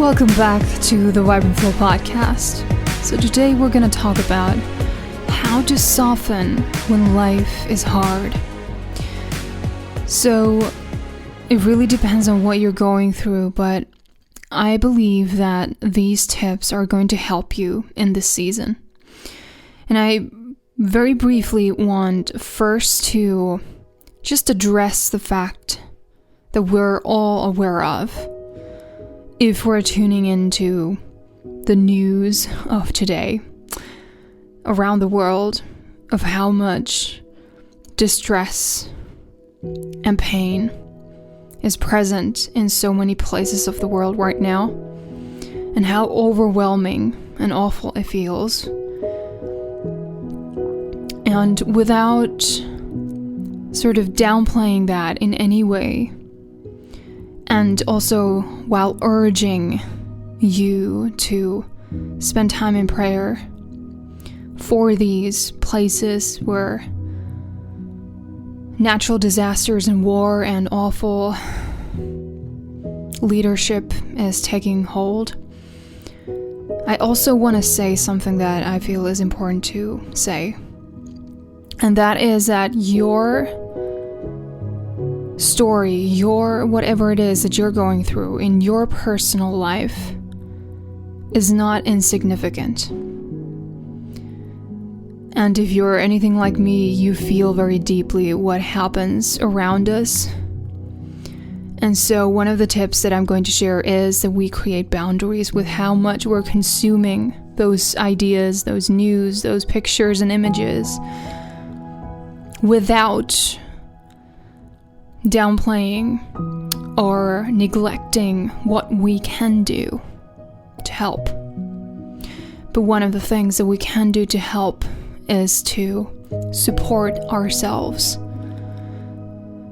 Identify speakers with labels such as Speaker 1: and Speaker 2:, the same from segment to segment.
Speaker 1: Welcome back to the Vibrant Flow podcast. So today we're going to talk about how to soften when life is hard. So it really depends on what you're going through, but I believe that these tips are going to help you in this season. And I very briefly want first to just address the fact that we're all aware of, if we're tuning into the news of today around the world, of how much distress and pain is present in so many places of the world right now, and how overwhelming and awful it feels. And without sort of downplaying that in any way, and also while urging you to spend time in prayer for these places where natural disasters and war and awful leadership is taking hold, I also want to say something that I feel is important to say. And that is that your story, your whatever it is that you're going through in your personal life is not insignificant. And if you're anything like me, you feel very deeply what happens around us. And so one of the tips that I'm going to share is that we create boundaries with how much we're consuming those ideas, those news, those pictures and images, without downplaying or neglecting what we can do to help. But one of the things that we can do to help is to support ourselves.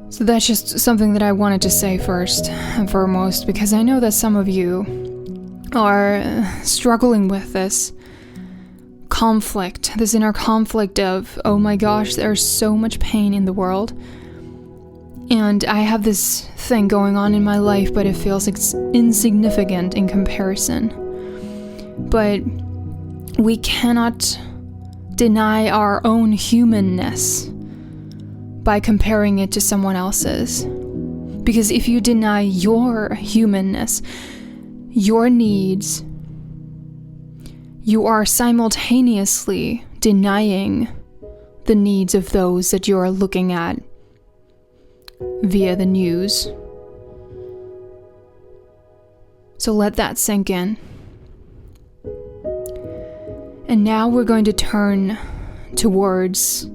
Speaker 1: So that's just something that I wanted to say first and foremost, because I know that some of you are struggling with this conflict, this inner conflict of, oh my gosh, there's so much pain in the world. And I have this thing going on in my life, but it feels insignificant in comparison. But we cannot deny our own humanness by comparing it to someone else's. Because if you deny your humanness, your needs, you are simultaneously denying the needs of those that you are looking at via the news. So let that sink in. And now we're going to turn towards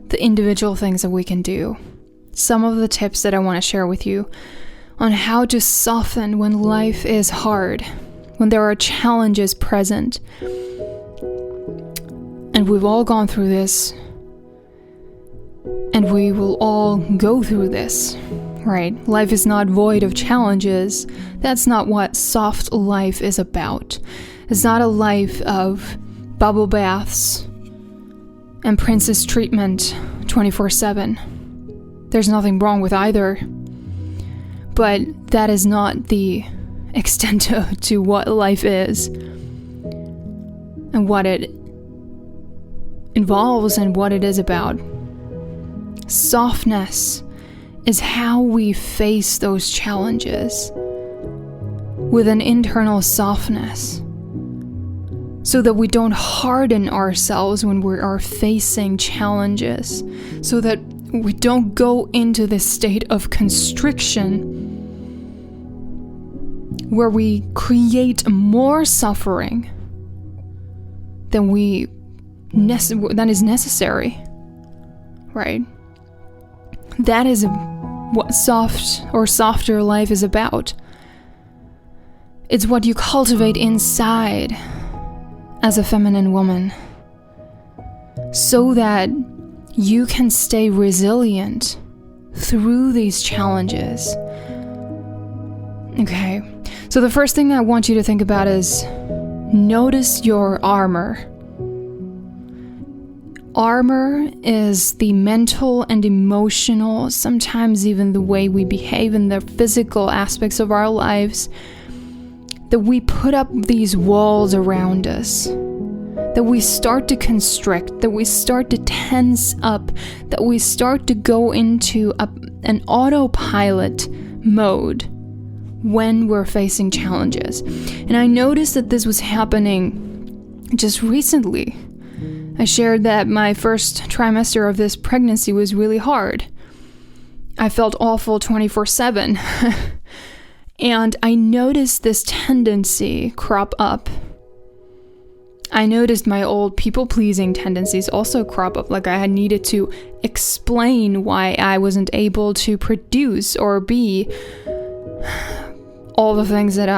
Speaker 1: the individual things that we can do. Some of the tips that I want to share with you on how to soften when life is hard, when there are challenges present. And we've all gone through this. And we will all go through this, right? Life is not void of challenges. That's not what soft life is about. It's not a life of bubble baths and princess treatment 24/7. There's nothing wrong with either. But that is not the extent to what life is and what it involves and what it is about. Softness is how we face those challenges with an internal softness, so that we don't harden ourselves when we are facing challenges, so that we don't go into this state of constriction where we create more suffering than is necessary, right? That is what soft or softer life is about. It's what you cultivate inside as a feminine woman, so that you can stay resilient through these challenges. Okay, so the first thing I want you to think about is notice your armor. Armor is the mental and emotional, sometimes even the way we behave in the physical aspects of our lives, that we put up these walls around us, that we start to constrict, that we start to tense up, that we start to go into an autopilot mode when we're facing challenges. And I noticed that this was happening just recently. I shared that my first trimester of this pregnancy was really hard. I felt awful 24/7. And I noticed this tendency crop up. I noticed my old people-pleasing tendencies also crop up, like I had needed to explain why I wasn't able to produce or be all the things that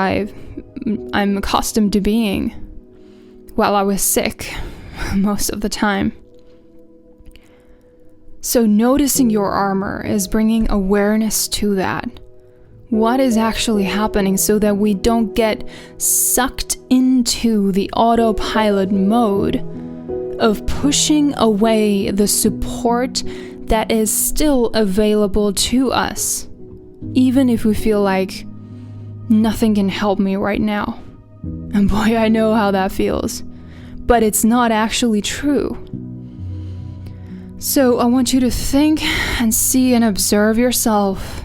Speaker 1: I'm accustomed to being while I was sick most of the time. So noticing your armor is bringing awareness to that. What is actually happening, so that we don't get sucked into the autopilot mode of pushing away the support that is still available to us, even if we feel like nothing can help me right now. And boy, I know how that feels. But it's not actually true. So I want you to think and see and observe yourself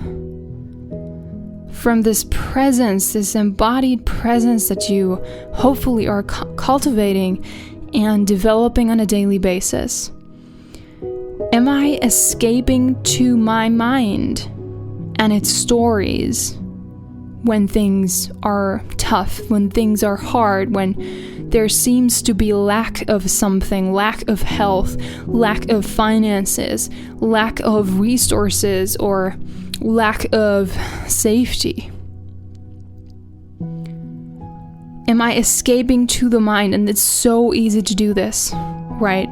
Speaker 1: from this presence, this embodied presence that you hopefully are cultivating and developing on a daily basis. Am I escaping to my mind and its stories when things are tough, when things are hard, when there seems to be lack of something, lack of health, lack of finances, lack of resources, or lack of safety? Am I escaping to the mind? And it's so easy to do this, right?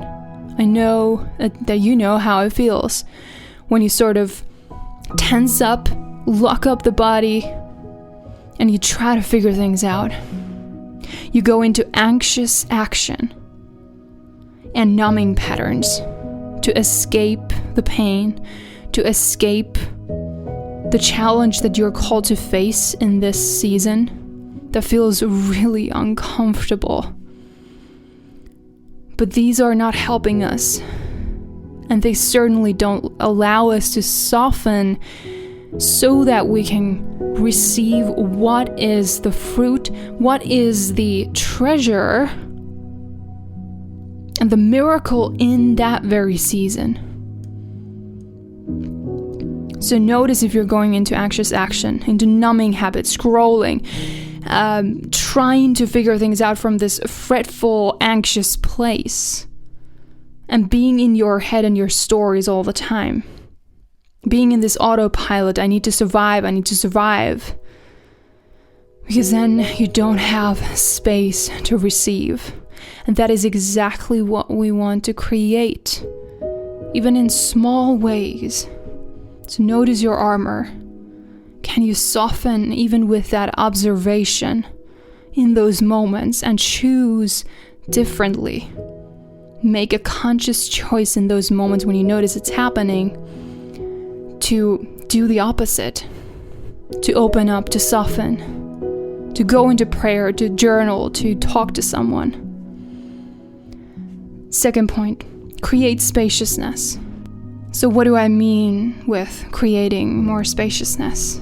Speaker 1: I know that you know how it feels when you sort of tense up, lock up the body, and you try to figure things out. You go into anxious action and numbing patterns to escape the pain, to escape the challenge that you're called to face in this season that feels really uncomfortable. But these are not helping us, and they certainly don't allow us to soften so that we can receive what is the fruit, what is the treasure, and the miracle in that very season. So notice if you're going into anxious action, into numbing habits, scrolling, trying to figure things out from this fretful, anxious place, and being in your head and your stories all the time. Being in this autopilot, I need to survive, because then you don't have space to receive. And that is exactly what we want to create, even in small ways. So notice your armor. Can you soften even with that observation in those moments and choose differently? Make a conscious choice in those moments when you notice it's happening to do the opposite, to open up, to soften, to go into prayer, to journal, to talk to someone. Second point, create spaciousness. So what do I mean with creating more spaciousness?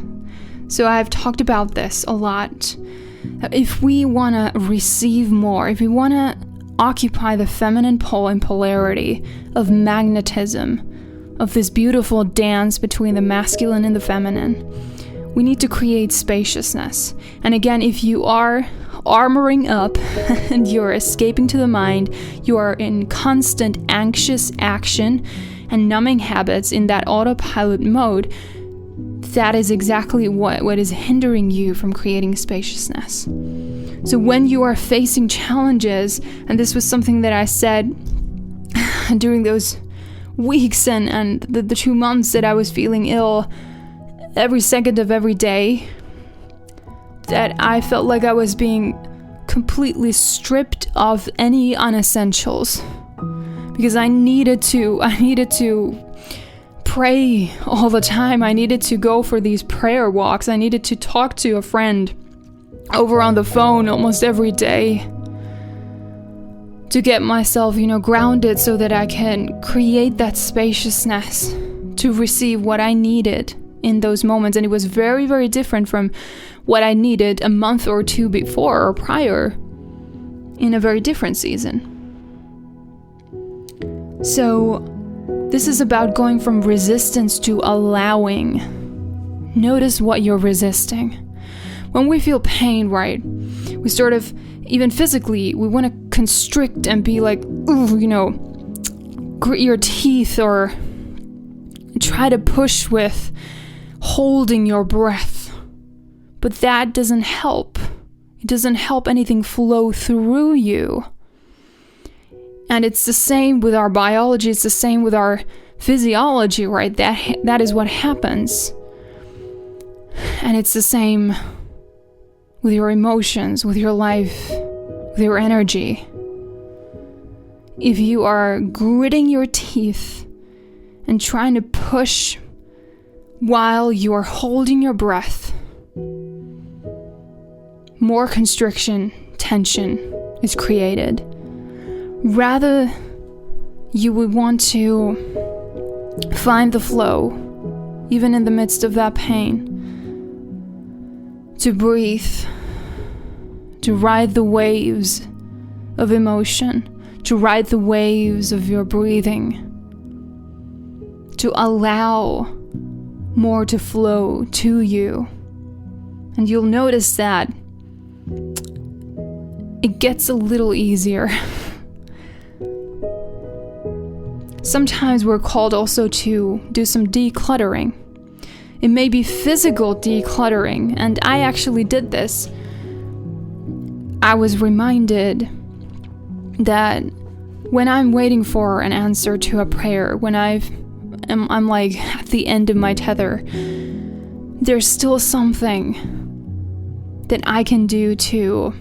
Speaker 1: So I've talked about this a lot. If we want to receive more, if we want to occupy the feminine pole and polarity of magnetism, of this beautiful dance between the masculine and the feminine, we need to create spaciousness. And again, if you are armoring up and you're escaping to the mind, you are in constant anxious action and numbing habits in that autopilot mode, that is exactly what is hindering you from creating spaciousness. So when you are facing challenges, and this was something that I said during those weeks and the 2 months that I was feeling ill every second of every day, that I felt like I was being completely stripped of any unessentials, because I needed to pray all the time. I needed to go for these prayer walks. I needed to talk to a friend over on the phone almost every day to get myself, grounded so that I can create that spaciousness to receive what I needed in those moments. And it was very, very different from what I needed a month or two before or prior in a very different season. So this is about going from resistance to allowing. Notice what you're resisting. When we feel pain, right, we sort of, even physically, we want to constrict and be like, grit your teeth or try to push with holding your breath. But that doesn't help. It doesn't help anything flow through you. And it's the same with our biology. It's the same with our physiology, right? That is what happens. And it's the same with your emotions, with your life, with your energy. If you are gritting your teeth and trying to push while you are holding your breath, more constriction, tension is created. Rather, you would want to find the flow, even in the midst of that pain, to breathe, to ride the waves of emotion, to ride the waves of your breathing, to allow more to flow to you. And you'll notice that it gets a little easier. Sometimes we're called also to do some decluttering. It may be physical decluttering, and I actually did this. I was reminded that when I'm waiting for an answer to a prayer, when I'm like at the end of my tether, there's still something that I can do to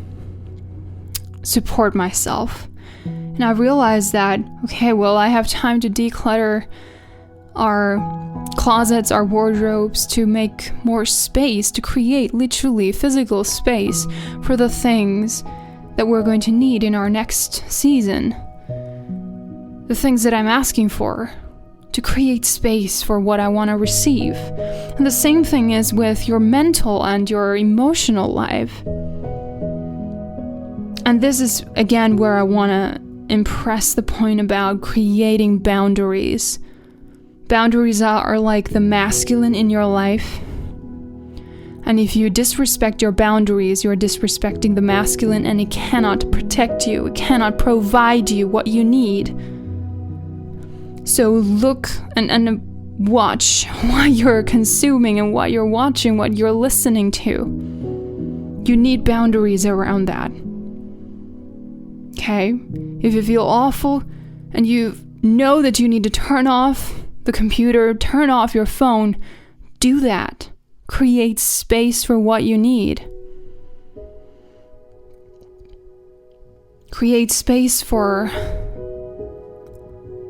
Speaker 1: support myself. And I realized that, okay, well, I have time to declutter our closets, our wardrobes, to make more space, to create literally physical space for the things that we're going to need in our next season. The things that I'm asking for, to create space for what I want to receive. And the same thing is with your mental and your emotional life. And this is, again, where I want to impress the point about creating boundaries. Boundaries are like the masculine in your life. And if you disrespect your boundaries, you're disrespecting the masculine, and it cannot protect you. It cannot provide you what you need. So look and watch what you're consuming and what you're watching, what you're listening to. You need boundaries around that. Okay? If you feel awful and you know that you need to turn off the computer, turn off your phone, do that. Create space for what you need. Create space for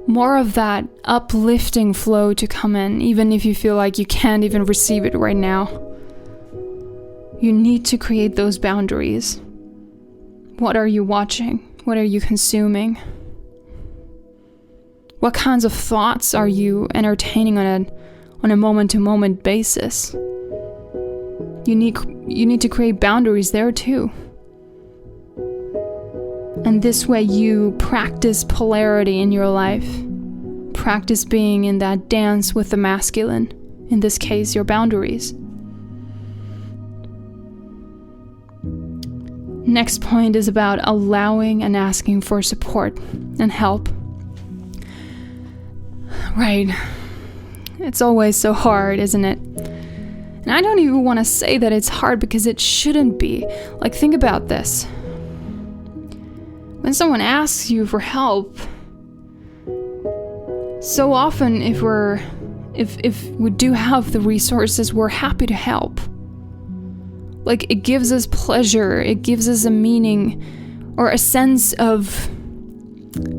Speaker 1: more of that uplifting flow to come in, even if you feel like you can't even receive it right now. You need to create those boundaries. What are you watching? What are you consuming? What kinds of thoughts are you entertaining on a moment-to-moment basis? You need to create boundaries there too. And this way you practice polarity in your life. Practice being in that dance with the masculine. In this case, your boundaries. Next point is about allowing and asking for support and help. Right. It's always so hard, isn't it? And I don't even want to say that it's hard, because it shouldn't be. Like, think about this. When someone asks you for help, so often if we do have the resources, we're happy to help. Like, it gives us pleasure, it gives us a meaning or a sense of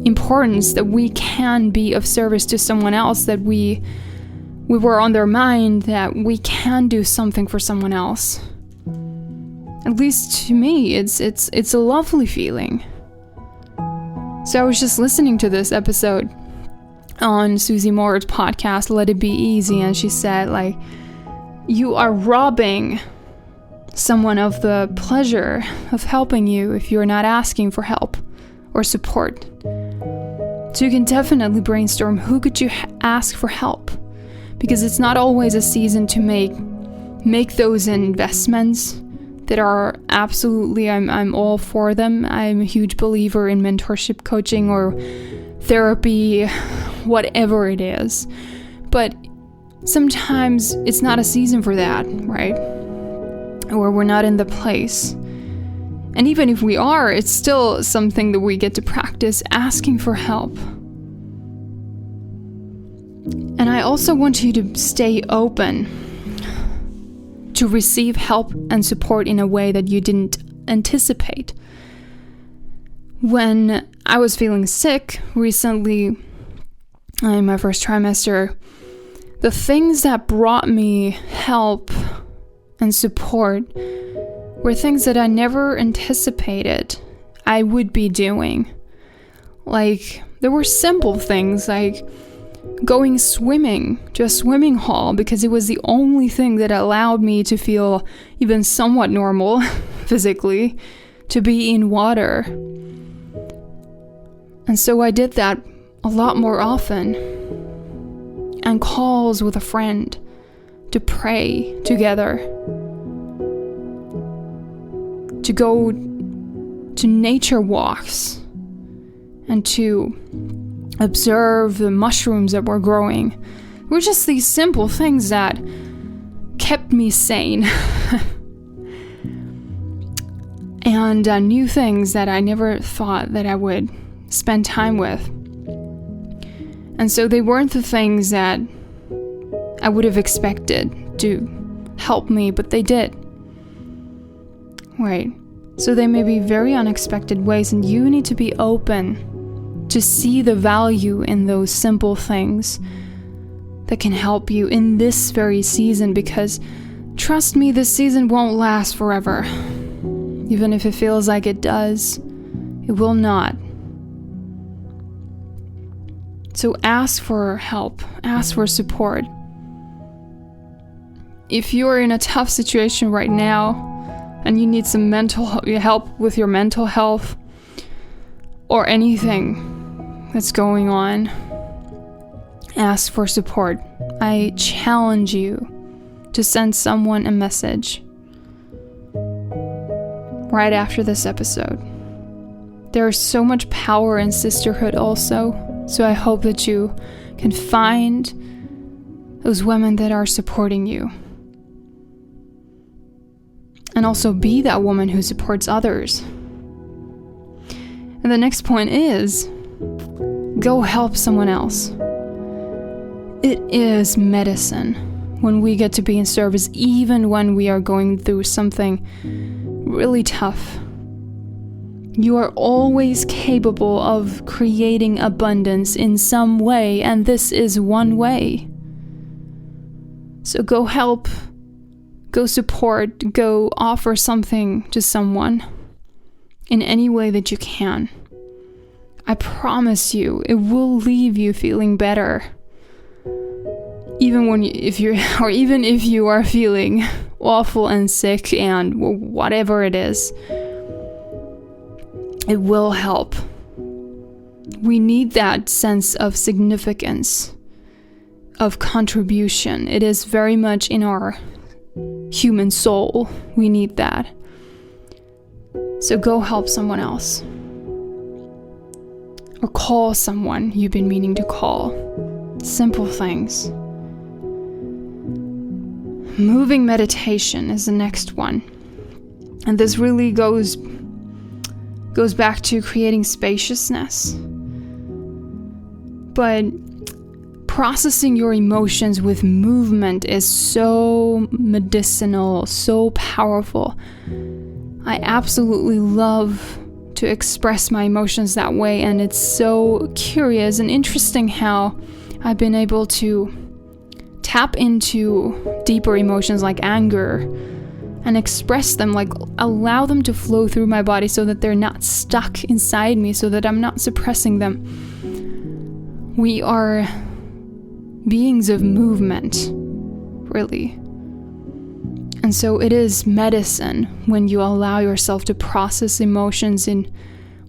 Speaker 1: importance that we can be of service to someone else, that we were on their mind, that we can do something for someone else. At least to me, it's a lovely feeling. So I was just listening to this episode on Susie Moore's podcast, Let It Be Easy, and she said, like, you are robbing someone of the pleasure of helping you if you're not asking for help or support. So you can definitely brainstorm, who could you ask for help? Because it's not always a season to make those investments that are absolutely, I'm all for them. I'm a huge believer in mentorship coaching or therapy, whatever it is. But sometimes it's not a season for that, right? Or we're not in the place. And even if we are, it's still something that we get to practice asking for help. And I also want you to stay open to receive help and support in a way that you didn't anticipate. When I was feeling sick recently, in my first trimester, the things that brought me help and support were things that I never anticipated I would be doing. Like, there were simple things like going swimming to a swimming hall because it was the only thing that allowed me to feel even somewhat normal physically, to be in water. And so I did that a lot more often. And calls with a friend to pray together, to go to nature walks and to observe the mushrooms that were growing. It were just these simple things that kept me sane. And new things that I never thought that I would spend time with. And so they weren't the things that I would have expected to help me, but they did. Right. So they may be very unexpected ways, and you need to be open to see the value in those simple things that can help you in this very season, because trust me, this season won't last forever. Even if it feels like it does, it will not. So ask for help, ask for support. If you're in a tough situation right now and you need some mental help with your mental health or anything that's going on, ask for support. I challenge you to send someone a message right after this episode. There is so much power in sisterhood also, so I hope that you can find those women that are supporting you. And also be that woman who supports others. And the next point is, go help someone else. It is medicine when we get to be in service, even when we are going through something really tough. You are always capable of creating abundance in some way, and this is one way. So go help, go support, go offer something to someone in any way that you can. I promise you, it will leave you feeling better. Even if you are feeling awful and sick and whatever it is, it will help. We need that sense of significance, of contribution. It is very much in our human soul. We need that. So go help someone else. Or call someone you've been meaning to call. Simple things. Moving meditation is the next one. And this really goes back to creating spaciousness. But processing your emotions with movement is so medicinal, so powerful. I absolutely love to express my emotions that way, and it's so curious and interesting how I've been able to tap into deeper emotions like anger and express them, like allow them to flow through my body so that they're not stuck inside me, so that I'm not suppressing them. We are beings of movement, really. And so it is medicine when you allow yourself to process emotions in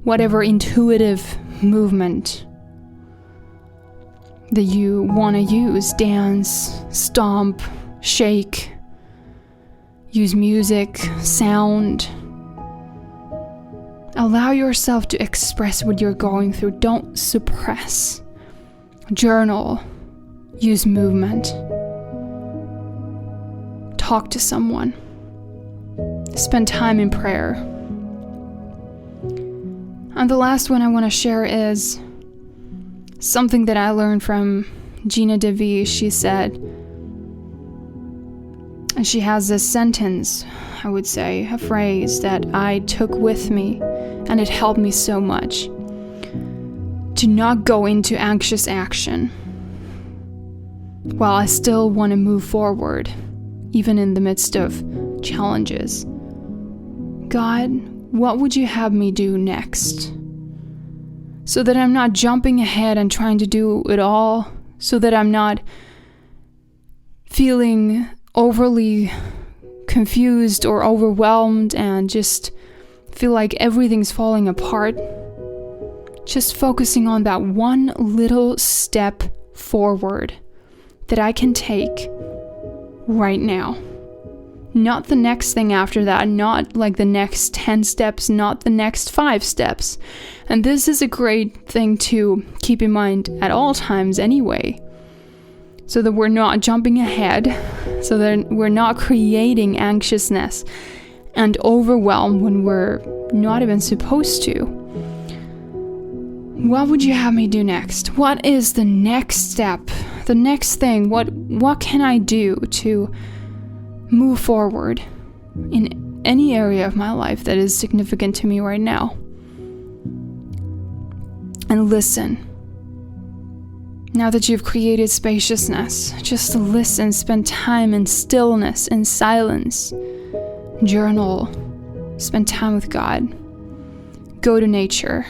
Speaker 1: whatever intuitive movement that you want to use. Dance, stomp, shake, use music, sound. Allow yourself to express what you're going through. Don't suppress. Journal. Use movement. Talk to someone. Spend time in prayer. And the last one I want to share is something that I learned from Gina DeVee. She said, and she has this sentence, I would say, a phrase that I took with me, and it helped me so much. To not go into anxious action while I still want to move forward, even in the midst of challenges. God, what would you have me do next? So that I'm not jumping ahead and trying to do it all, so that I'm not feeling overly confused or overwhelmed and just feel like everything's falling apart. Just focusing on that one little step forward that I can take right now. Not the next thing after that, not like the next 10 steps, not the next 5 steps. And this is a great thing to keep in mind at all times anyway, so that we're not jumping ahead, so that we're not creating anxiousness and overwhelm when we're not even supposed to. What would you have me do next? What is the next step? The next thing? What can I do to move forward in any area of my life that is significant to me right now? And listen. Now that you've created spaciousness, just listen, spend time in stillness, in silence. Journal, spend time with God. Go to nature.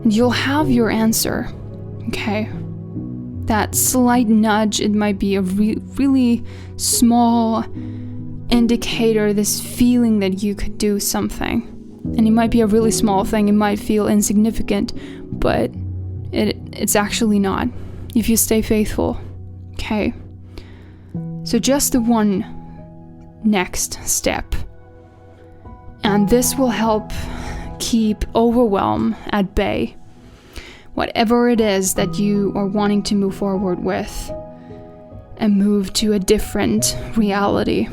Speaker 1: And you'll have your answer, okay? That slight nudge, it might be a really small indicator, this feeling that you could do something. And it might be a really small thing, it might feel insignificant, but it's actually not, if you stay faithful, okay? So just the one next step. And this will help keep overwhelm at bay. Whatever it is that you are wanting to move forward with and move to a different reality.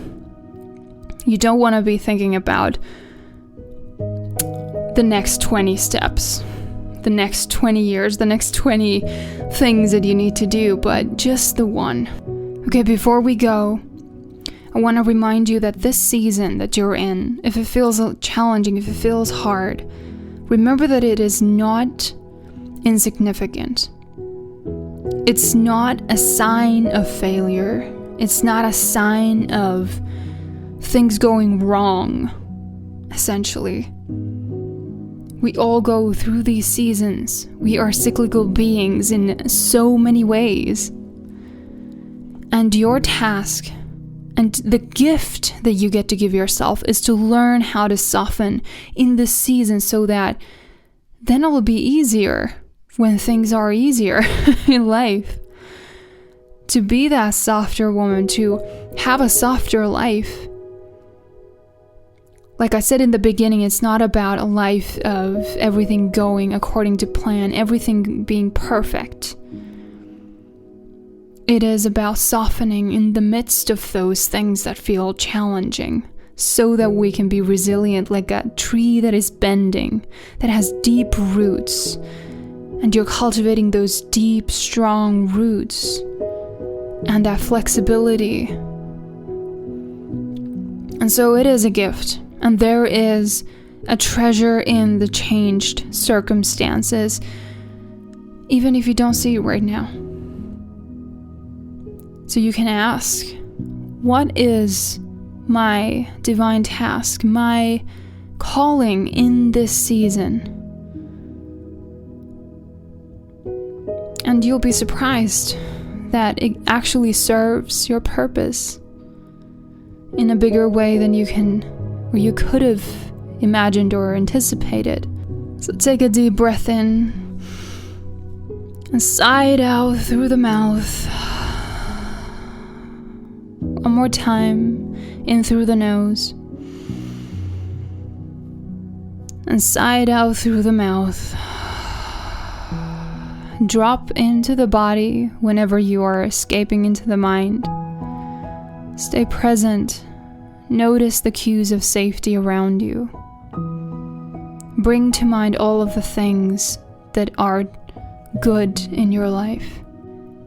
Speaker 1: You don't want to be thinking about the next 20 steps, the next 20 years, the next 20 things that you need to do, but just the one. Okay, before we go, I want to remind you that this season that you're in, if it feels challenging, if it feels hard, remember that it is not insignificant. It's not a sign of failure. It's not a sign of things going wrong, essentially. We all go through these seasons. We are cyclical beings in so many ways. And your task and the gift that you get to give yourself is to learn how to soften in this season, so that then it will be easier when things are easier in life. To be that softer woman, to have a softer life. Like I said in the beginning, it's not about a life of everything going according to plan, everything being perfect. It is about softening in the midst of those things that feel challenging, so that we can be resilient, like a tree that is bending, that has deep roots. And you're cultivating those deep, strong roots and that flexibility. And so it is a gift. And there is a treasure in the changed circumstances, even if you don't see it right now. So you can ask, What is my divine task, my calling in this season? And you'll be surprised that it actually serves your purpose in a bigger way than you could have imagined or anticipated. So take a deep breath in and sigh it out through the mouth. One more time, in through the nose, and sigh it out through the mouth. Drop into the body whenever you are escaping into the mind. Stay present. Notice the cues of safety around you. Bring to mind all of the things that are good in your life.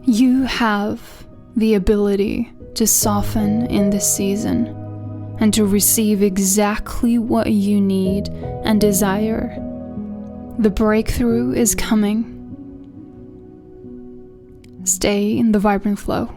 Speaker 1: You have the ability to soften in this season and to receive exactly what you need and desire. The breakthrough is coming. Stay in the vibrant flow.